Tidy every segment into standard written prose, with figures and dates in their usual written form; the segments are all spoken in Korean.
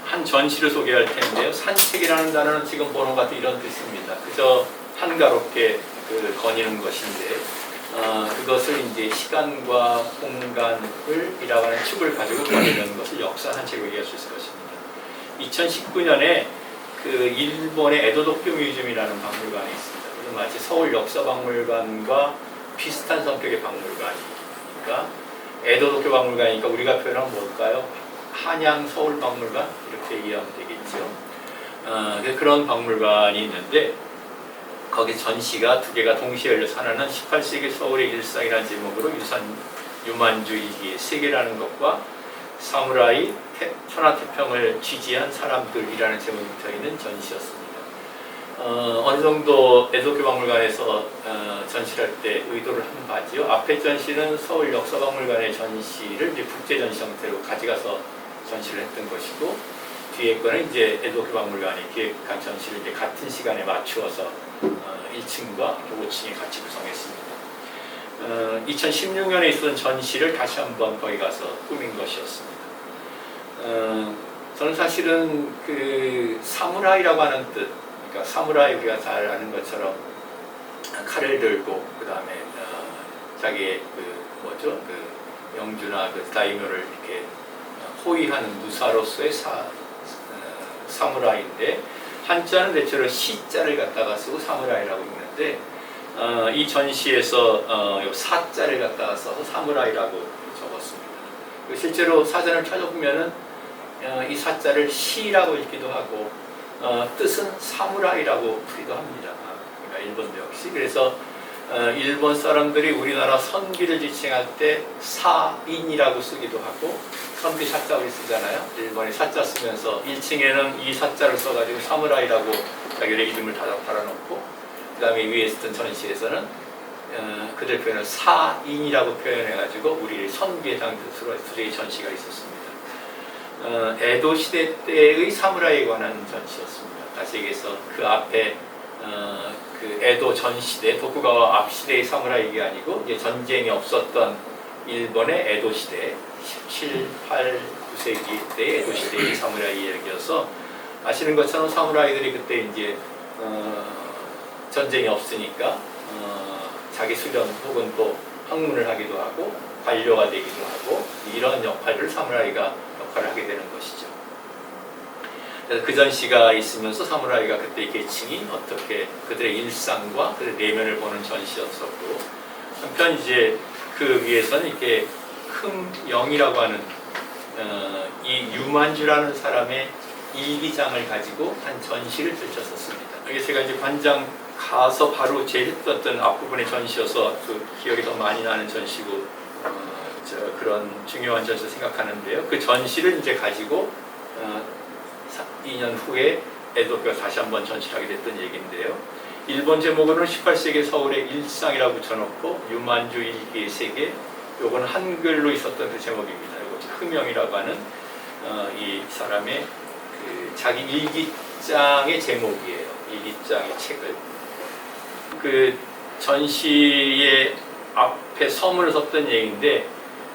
한 전시를 소개할 텐데요. 산책이라는 단어는 지금 보는 것 같은 이런 뜻입니다. 그저 한가롭게 거니는 것인데 그것을 이제 시간과 공간이라고 하는 축을 가지고 거니는 것을 역사 산책으로 얘기할 수 있을 것입니다. 2019년에 그 일본의 에도도쿄 뮤지엄이라는 박물관이 있습니다. 그래서 마치 서울 역사박물관과 비슷한 성격의 박물관이니까 에도도쿄 박물관이니까 우리가 표현하면 뭘까요? 한양 서울박물관 이렇게 이해하면 되겠죠. 그런 박물관이 있는데 거기 전시가 두 개가 동시에 열려서 하나는 18세기 서울의 일상이라는 제목으로 유만주의기의 세계라는 것과 사무라이 천하태평을 지지한 사람들이라는 제목이 붙어있는 전시였습니다. 어느 정도 에도도쿄 박물관에서 전시를 할 때 의도를 한 바지요. 앞에 전시는 서울 역사박물관의 전시를 이제 국제전시 형태로 가져가서 전시를 했던 것이고, 뒤에 거는 이제 에도도쿄 박물관이 기획한 전시를 이제 같은 시간에 맞추어서 1층과 5층이 같이 구성했습니다. 2016년에 있었던 전시를 다시 한번 거기 가서 꾸민 것이었습니다. 저는 사실은 그 사무라이라고 하는 뜻, 그러니까 사무라이 우리가 잘 아는 것처럼 칼을 들고 그 다음에 자기의 그 영주나 그 다이묘를 이렇게 호위하는 무사로서의 사무라이인데, 한자는 대체로 시자를 갖다가 쓰고 사무라이라고 읽는데 이 전시에서 사자를 갖다가 써서 사무라이라고 적었습니다. 실제로 사전을 찾아보면은 이 사자를 시라고 읽기도 하고 뜻은 사무라이라고 풀이도 합니다. 그러니까 일본도 역시. 그래서 일본 사람들이 우리나라 선비를 지칭할 때 사인이라고 쓰기도 하고, 선비 사자 우리 쓰잖아요. 일본이 사자 쓰면서 1층에는 이 사자를 써가지고 사무라이라고 자기들의 이름을 달아놓고, 그 다음에 위에 있었던 전시에서는 그들 표현을 사인이라고 표현해가지고 우리 선비에 해당 뜻으로 두 개의 전시가 있었습니다. 에도 시대 때의 사무라이에 관한 전시였습니다. 다시 얘기해서 그 앞에 그 에도 전 시대, 도쿠가와 앞 시대의 사무라이가 아니고 이제 전쟁이 없었던 일본의 에도 시대, 17, 8, 9세기 때의 에도 시대의 사무라이 얘기여서, 아시는 것처럼 사무라이들이 그때 이제 전쟁이 없으니까 자기 수련 혹은 또 학문을 하기도 하고 관료가 되기도 하고 이런 역할을 사무라이가 역할을 하게 되는 것이죠. 그래서 그 전시가 있으면서 사무라이가 그때 계층이 어떻게 그들의 일상과 그들의 내면을 보는 전시였었고, 한편 이제 그 위에서는 이렇게 흠영이라고 하는 이 유만주라는 사람의 일기장을 가지고 한 전시를 펼쳤었습니다. 이게 제가 이제 관장 가서 바로 제일 했던 앞부분의 전시여서 그 기억이 더 많이 나는 전시고 그런 중요한 전시를 생각하는데요. 그 전시를 이제 가지고 2년 후에 에도도쿄가 다시 한번 전시를 하게 됐던 얘기인데요. 일본 제목으로는 18세기 서울의 일상이라고 붙여놓고 유만주 일기의 세계, 요거는 한글로 있었던 그 제목입니다. 이거 흠영이라고 하는 이 사람의 그 자기 일기장의 제목이에요. 일기장의 책을. 그 전시의 앞에 서문을 썼던 얘기인데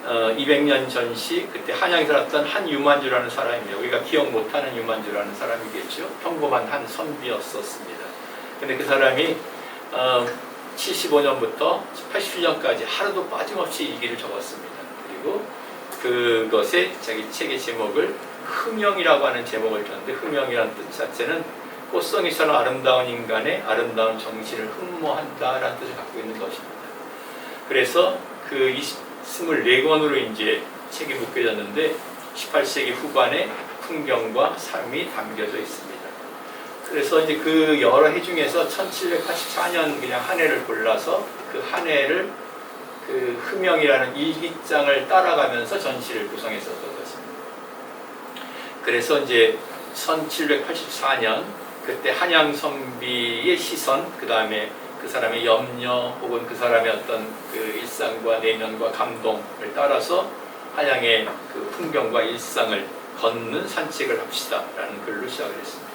200년 전시, 그때 한양에 살았던 한 유만주라는 사람이에요. 우리가 기억 못하는 유만주라는 사람이겠죠. 평범한 한 선비였었습니다. 근데 그 사람이 75년부터 87년까지 하루도 빠짐없이 일기를 적었습니다. 그리고 그것에 자기 책의 제목을 흠영이라고 하는 제목을 줬는데, 흠영이라는 뜻 자체는 꽃송이처럼 아름다운 인간의 아름다운 정신을 흠모한다라는 뜻을 갖고 있는 것입니다. 그래서 그 24권으로 이제 책이 묶여졌는데 18세기 후반의 풍경과 삶이 담겨져 있습니다. 그래서 이제 그 여러 해 중에서 1784년 그냥 한 해를 골라서 그 한 해를 그 흠영이라는 일기장을 따라가면서 전시를 구성했었던 것입니다. 그래서 이제 1784년 그때 한양 선비의 시선, 그 다음에 그 사람의 염려 혹은 그 사람의 어떤 그 일상과 내면과 감동을 따라서 한양의 그 풍경과 일상을 걷는 산책을 합시다라는 글로 시작을 했습니다.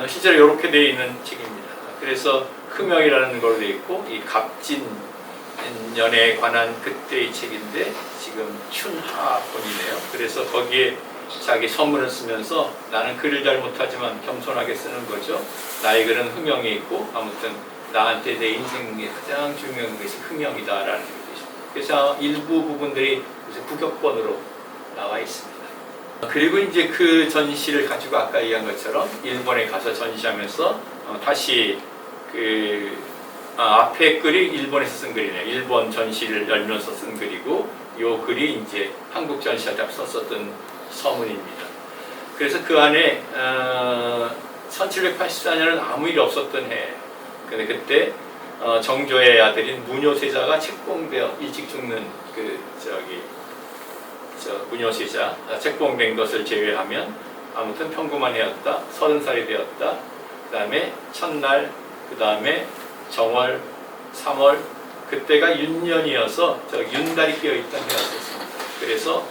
실제로 이렇게 되어 있는 책입니다. 그래서 흠영이라는 걸로 되어 있고, 이 갑진년에 관한 그때의 책인데 지금 춘하본이네요. 그래서 거기에 자기 서문을 쓰면서 나는 글을 잘 못하지만 겸손하게 쓰는 거죠. 나의 글은 흥명이 있고 아무튼 나한테 내 인생에 가장 중요한 것이 흥명이다라는 뜻이죠. 그래서 일부 부분들이 부격본으로 나와 있습니다. 그리고 이제 그 전시를 가지고 아까 얘기한 것처럼 일본에 가서 전시하면서 다시 앞에 글이 일본에서 쓴 글이네요. 일본 전시를 열면서 쓴 글이고 이 글이 이제 한국 전시할 때 썼었던 서문입니다. 그래서 그 안에 1784년은 아무 일이 없었던 해예요. 근데 그때 정조의 아들인 무뇨세자가 책봉되어 일찍 죽는 무뇨세자 책봉된 것을 제외하면 아무튼 평범한 해였다. 30살이 되었다. 그 다음에 첫날, 그 다음에 정월, 3월 그때가 윤년이어서 윤달이 끼어있던 해였습니다. 그래서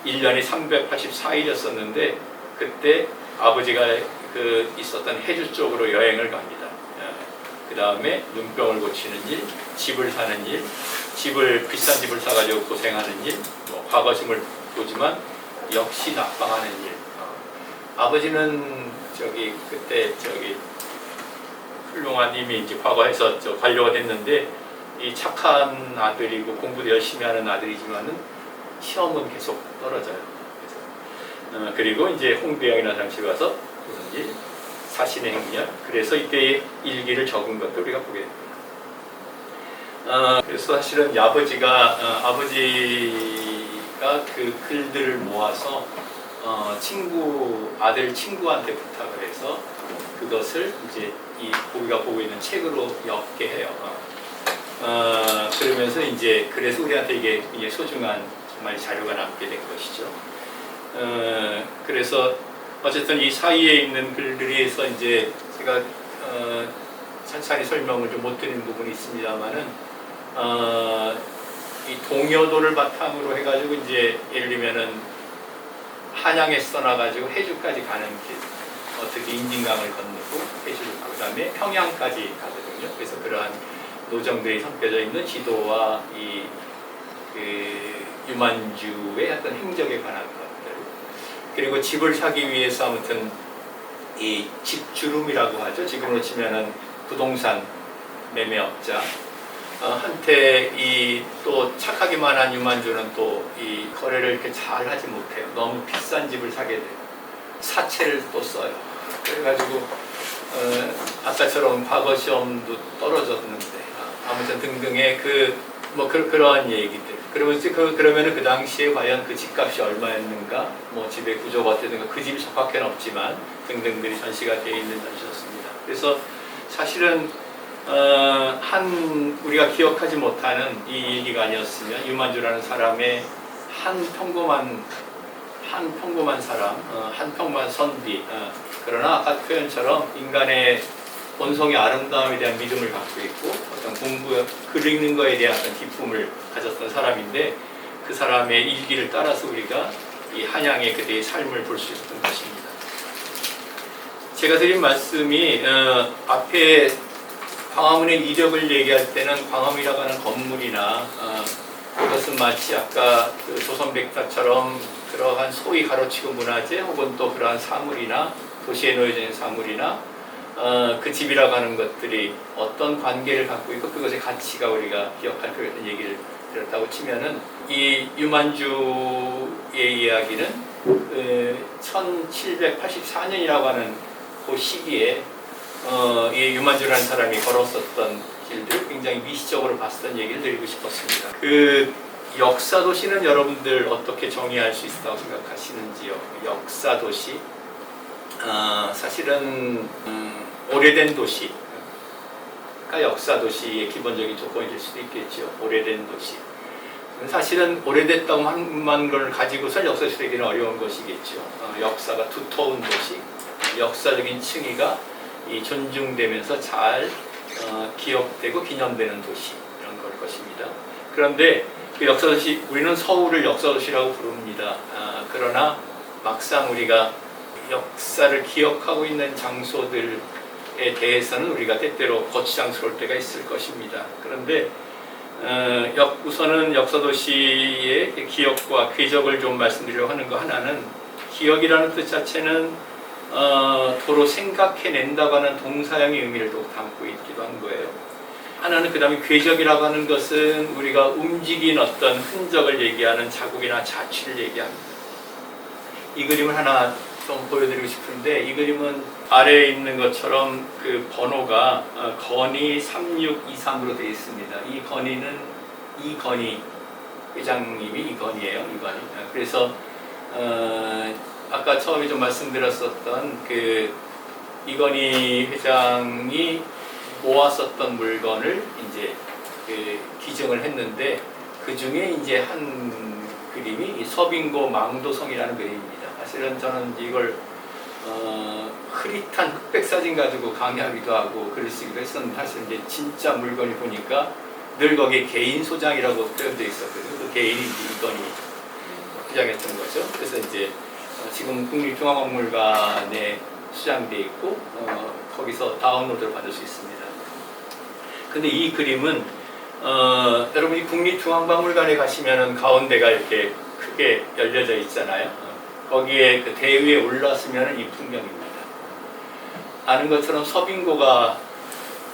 1년이 384일이었었는데 그때 아버지가 있었던 해주 쪽으로 여행을 갑니다. 그 다음에 눈병을 고치는 일, 집을 사는 일, 비싼 집을 사가지고 고생하는 일, 과거심을 보지만 역시 낙방하는 일. 아버지는 그때 훌륭한 이미 이제 과거에서 관료가 됐는데 이 착한 아들이고 공부도 열심히 하는 아들이지만은 시험은 계속 떨어져요. 그리고 이제 홍대영이라는 사람 집에 가서 무슨 일, 사신의 행렬. 그래서 이때의 일기를 적은 것도 우리가 보게 됩니다. 그래서 사실은 아버지가 그 글들을 모아서 아들 친구한테 부탁을 해서 그것을 이제 우리가 보고 있는 책으로 엮게 해요. 그러면서 이제 그래서 우리한테 이게 소중한 정말 자료가 남게 된 것이죠. 그래서 어쨌든 이 사이에 있는 글들에서 이제 제가 천천히 설명을 좀 못 드린 부분이 있습니다만은 이 동여도를 바탕으로 해가지고 이제 예를 들면은 한양에서 떠나가지고 해주까지 가는 길, 어떻게 인진강을 건너고 해주를 가고 그다음에 평양까지 가거든요. 그래서 그러한 노정들이 섬겨져 있는 지도와 유만주의 어떤 행적에 관한 것들, 그리고 집을 사기 위해서 아무튼 이 집주름이라고 하죠. 지금으로 치면은 부동산 매매업자. 한테 또 착하기만 한 유만주는 또 이 거래를 이렇게 잘 하지 못해요. 너무 비싼 집을 사게 돼요. 사채를 또 써요. 그래가지고 아까처럼 과거 시험도 떨어졌는데 아무튼 등등의 그러한 얘기들. 그리고 이제 그러면은 그 당시에 과연 그 집값이 얼마였는가, 집의 구조가 어땠는가, 그 집이 적합해는 없지만 등등들이 전시가 되어 있는 전시였습니다. 그래서 사실은 우리가 기억하지 못하는 이 일기가 아니었으면 유만주라는 사람의 한 평범한 사람, 한 평범한 선비, 그러나 아까 표현처럼 인간의 본성의 아름다움에 대한 믿음을 갖고 있고 어떤 글 읽는 거에 대한 어떤 기쁨을 가졌던 사람인데 그 사람의 일기를 따라서 우리가 이 한양의 그대의 삶을 볼 수 있었던 것입니다. 제가 드린 말씀이 앞에 광화문의 이력을 얘기할 때는 광화문이라고 하는 건물이나 그것은 마치 아까 조선백사처럼 그러한 소위 가로치고 문화재 혹은 또 그러한 사물이나 도시에 놓여져 있는 사물이나 그 집이라고 하는 것들이 어떤 관계를 갖고 있고 그것의 가치가 우리가 기억할 것 같은 얘기를 드렸다고 치면은 이 유만주의 이야기는 1784년이라고 하는 그 시기에 이 유만주라는 사람이 걸었었던 길들 굉장히 미시적으로 봤었던 얘기를 드리고 싶었습니다. 그 역사도시는 여러분들 어떻게 정의할 수 있다고 생각하시는지요? 역사도시 사실은 오래된 도시가 역사도시의 기본적인 조건이 될 수도 있겠죠. 오래된 도시. 사실은 오래됐다고 한 걸 가지고서 역사도시 되기는 어려운 것이겠죠. 역사가 두터운 도시, 역사적인 층위가 존중되면서 잘 기억되고 기념되는 도시, 이런 걸 것입니다. 그런데 그 역사도시, 우리는 서울을 역사도시라고 부릅니다. 그러나 막상 우리가 역사를 기억하고 있는 장소들에 대해서는 우리가 때때로 거치장스러울 때가 있을 것입니다. 그런데 우선은 역사도시의 기억과 궤적을 좀 말씀드리려고 하는 거 하나는 기억이라는 뜻 자체는 도로 생각해낸다고 하는 동사형의 의미를 또 담고 있기도 한 거예요. 하나는 그 다음에 궤적이라고 하는 것은 우리가 움직인 어떤 흔적을 얘기하는 자국이나 자취를 얘기합니다. 이 그림을 하나 좀 보여드리고 싶은데, 이 그림은 아래에 있는 것처럼 그 번호가 건의 3623으로 되어 있습니다. 이 건의는 이건희 회장님이 이건희예요. 이건희. 그래서 아까 처음에 좀 말씀드렸었던 그 이건희 회장이 모았었던 물건을 이제 그 기증을 했는데, 그 중에 이제 한 그림이 이 서빙고 망도성이라는 그림입니다. 사실은 저는 이걸 흐릿한 흑백 사진 가지고 강의하기도 하고 글을 쓰기도 했었는데, 사실 이제 진짜 물건을 보니까 늘 거기에 개인 소장이라고 표현되어 있었거든요. 그 개인이 이건희 회장했던 거죠. 그래서 이제 지금 국립중앙박물관에 수장되어 있고 거기서 다운로드를 받을 수 있습니다. 근데 이 그림은 여러분이 국립중앙박물관에 가시면은 가운데가 이렇게 크게 열려져 있잖아요. 거기에 그 대위에 올랐으면 이 풍경입니다. 아는 것처럼 서빙고가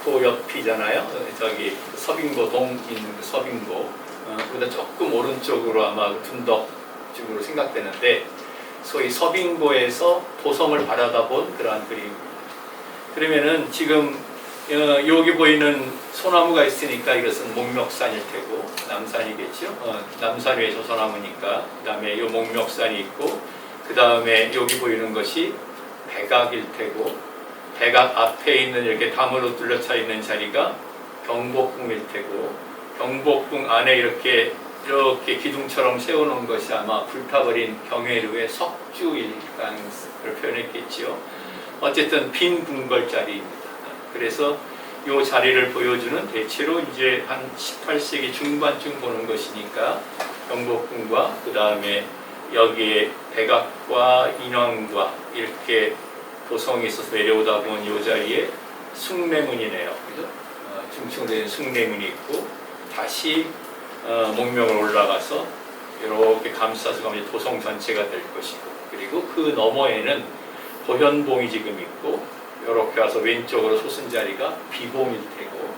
그 옆이잖아요. 저기 서빙고동 있는 그 서빙고. 그보다 조금 오른쪽으로 아마 둔덕 쪽으로 생각되는데, 소위 서빙고에서 도성을 바라다본 그러한 그림입니다. 그러면은 지금 여기 보이는 소나무가 있으니까 이것은 목멱산일 테고, 남산이겠죠. 남산 위에 저 소나무니까. 그 다음에 이 목멱산이 있고, 그 다음에 여기 보이는 것이 백악일 테고, 백악 앞에 있는 이렇게 담으로 둘러차 있는 자리가 경복궁일 테고, 경복궁 안에 이렇게 기둥처럼 세워놓은 것이 아마 불타버린 경회루의 석주일 가능성을 표현했겠지요. 어쨌든 빈 궁궐 자리입니다. 그래서 이 자리를 보여주는, 대체로 이제 한 18세기 중반쯤 보는 것이니까 경복궁과 그 다음에 여기에 백악과 인왕과 이렇게 도성이 있어서 내려오다 보면 이 자리에 숭례문이네요. 그죠? 중층된 숭례문이 있고, 다시 목명을 올라가서 이렇게 감싸서 가면 도성 전체가 될 것이고, 그리고 그 너머에는 보현봉이 지금 있고, 이렇게 와서 왼쪽으로 솟은 자리가 비봉일 테고,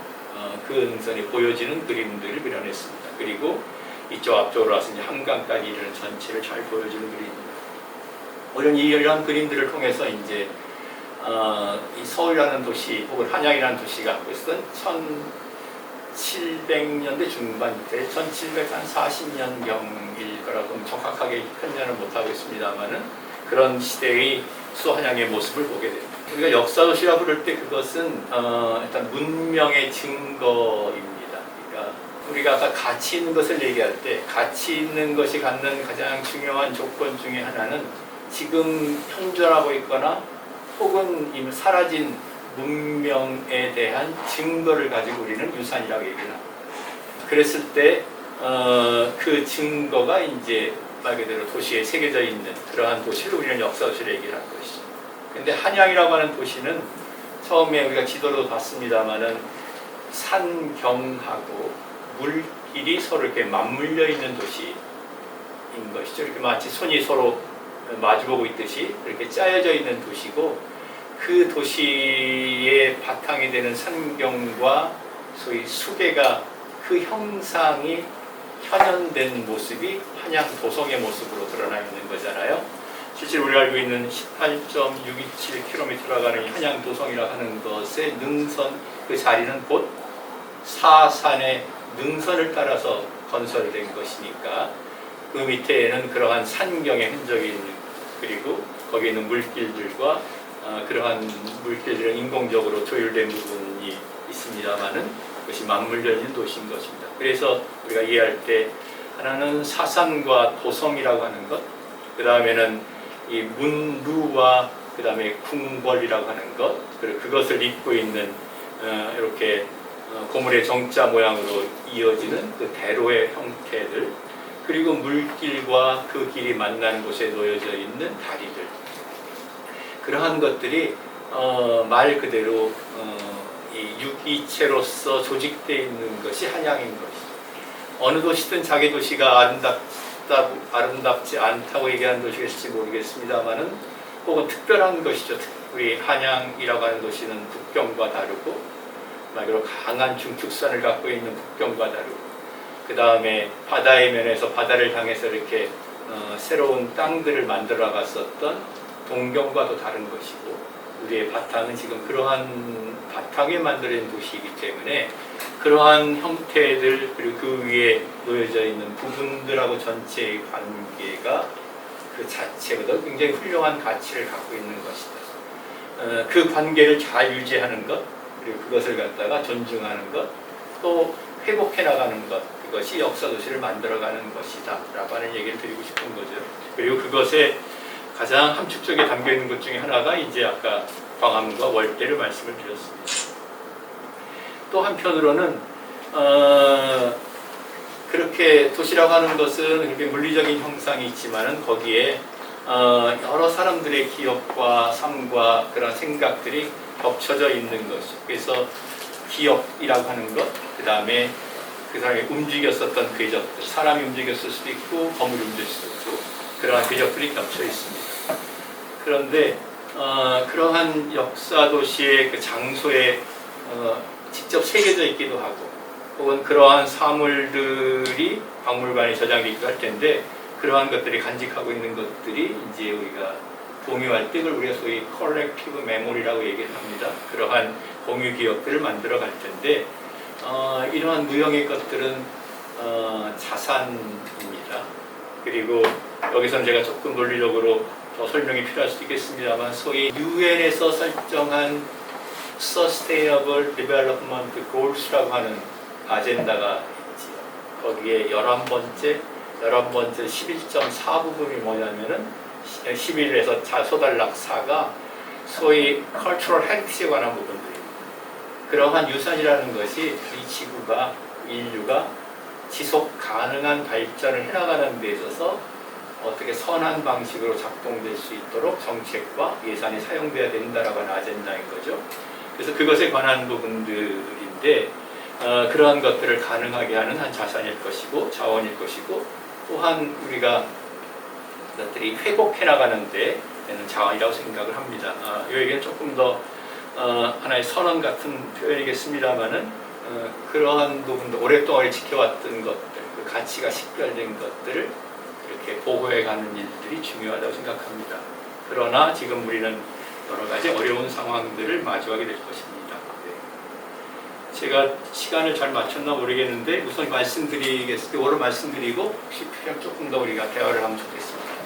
그 능선이 보여지는 그림들을 그려냈습니다. 그리고 이쪽 앞쪽으로 와서 이제 한강까지 이르는 전체를 잘 보여주는 그림입니다. 물론 이러한 그림들을 통해서 이제 이 서울이라는 도시 혹은 한양이라는 도시가 갖고 있었던 1700년대 중반 때 1740년경일 거라고 정확하게 편년은 못하고 있습니다만은 그런 시대의 수한양의 모습을 보게 됩니다. 우리가 역사도시라 부를 때 그것은 일단 문명의 증거입니다. 그러니까 우리가 아까 가치 있는 것을 얘기할 때 가치 있는 것이 갖는 가장 중요한 조건 중에 하나는 지금 현존하고 있거나 혹은 이미 사라진 문명에 대한 증거를 가지고 우리는 유산이라고 얘기를 합니다. 그랬을 때 그 증거가 이제 말 그대로 도시에 새겨져 있는 그러한 도시를 우리는 역사도시를 얘기를 한 것이죠. 근데 한양이라고 하는 도시는 처음에 우리가 지도로 봤습니다마는 산경하고 물길이 서로 이렇게 맞물려 있는 도시인 것이죠. 이렇게 마치 손이 서로 마주보고 있듯이 이렇게 짜여져 있는 도시고, 그 도시의 바탕이 되는 산경과 소위 수계가 그 형상이 현현된 모습이 한양 도성의 모습으로 드러나 있는 거잖아요. 실제로 우리가 알고 있는 18.627km라 가는 한양 도성이라 하는 것의 능선, 그 자리는 곧 사산의 능선을 따라서 건설된 것이니까 그 밑에는 그러한 산경의 흔적이 있는, 그리고 거기에 있는 물길들과 그러한 물길들은 인공적으로 조율된 부분이 있습니다만은 그것이 맞물려 있는 도시인 것입니다. 그래서 우리가 이해할 때 하나는 사산과 도성이라고 하는 것, 그 다음에는 이 문루와 그 다음에 궁궐이라고 하는 것, 그리고 그것을 잇고 있는 이렇게 고물의 정자 모양으로 이어지는 그 대로의 형태들, 그리고 물길과 그 길이 만나는 곳에 놓여져 있는 다리들, 그러한 것들이 말 그대로 이 유기체로서 조직되어 있는 것이 한양인 것이죠. 어느 도시든 자기 도시가 아름답고 아름답지 않다고 얘기하는 도시가 있을지 모르겠습니다만은 혹은 특별한 것이죠. 우리 한양이라고 하는 도시는 북경과 다르고 그리고 강한 중축선을 갖고 있는 북경과 다르고 그 다음에 바다의 면에서 바다를 향해서 이렇게 새로운 땅들을 만들어 갔었던 동경과도 다른 것이고 우리의 바탕은 지금 그러한 바탕에 만들어진 도시이기 때문에 그러한 형태들 그리고 그 위에 놓여져 있는 부분들하고 전체의 관계가 그 자체보다 굉장히 훌륭한 가치를 갖고 있는 것이다. 그 관계를 잘 유지하는 것 그리고 그것을 갖다가 존중하는 것 또 회복해 나가는 것 그것이 역사도시를 만들어가는 것이다 라고 하는 얘기를 드리고 싶은 거죠. 그리고 그것에 가장 함축적에 담겨 있는 것 중에 하나가 이제 아까 광화문과 월대를 말씀을 드렸습니다. 또 한편으로는 그렇게 도시라고 하는 것은 그렇게 물리적인 형상이 있지만은 거기에 여러 사람들의 기억과 삶과 그런 생각들이 겹쳐져 있는 것이죠. 그래서 기억이라고 하는 것, 그 다음에 그 사람이 움직였었던 궤적들, 사람이 움직였을 수도 있고 건물이 움직일 수도 있고 그러한 궤적들이 겹쳐 있습니다. 그런데 그러한 역사 도시의 그 장소에 직접 새겨져 있기도 하고 혹은 그러한 사물들이 박물관에 저장되기도 할 텐데 그러한 것들이 간직하고 있는 것들이 이제 우리가 공유할 때 그걸 우리가 소위 컬렉티브 메모리라고 얘기를 합니다. 그러한 공유 기억들을 만들어 갈 텐데 이러한 무형의 것들은 자산입니다. 그리고 여기서는 제가 조금 논리적으로 더 설명이 필요할 수도 있겠습니다만 소위 UN에서 설정한 Sustainable Development Goals라고 하는 아젠다가 있지요. 거기에 11번째 11.4 부분이 뭐냐면은 11에서 자소달락 4가 소위 Cultural Heritage에 관한 부분들입니다. 그러한 유산이라는 것이 이 지구가 인류가 지속 가능한 발전을 해나가는 데 있어서 어떻게 선한 방식으로 작동될 수 있도록 정책과 예산이 사용돼야 된다라고 하는 아젠다인 거죠. 그래서 그것에 관한 부분들인데 그러한 것들을 가능하게 하는 한 자산일 것이고 자원일 것이고 또한 우리가 것들이 회복해 나가는 데는 자원이라고 생각을 합니다. 이 얘기는 조금 더 하나의 선언 같은 표현이겠습니다만은 그러한 부분도 오랫동안 지켜왔던 것들, 그 가치가 식별된 것들을 이렇게 보호해가는 일들이 중요하다고 생각합니다. 그러나 지금 우리는 여러 가지 어려운 상황들을 마주하게 될 것입니다. 네. 제가 시간을 잘 맞췄나 모르겠는데 우선 말씀드리겠습니다. 오늘 말씀드리고 혹시 필요하면 조금 더 우리가 대화를 하면 좋겠습니다.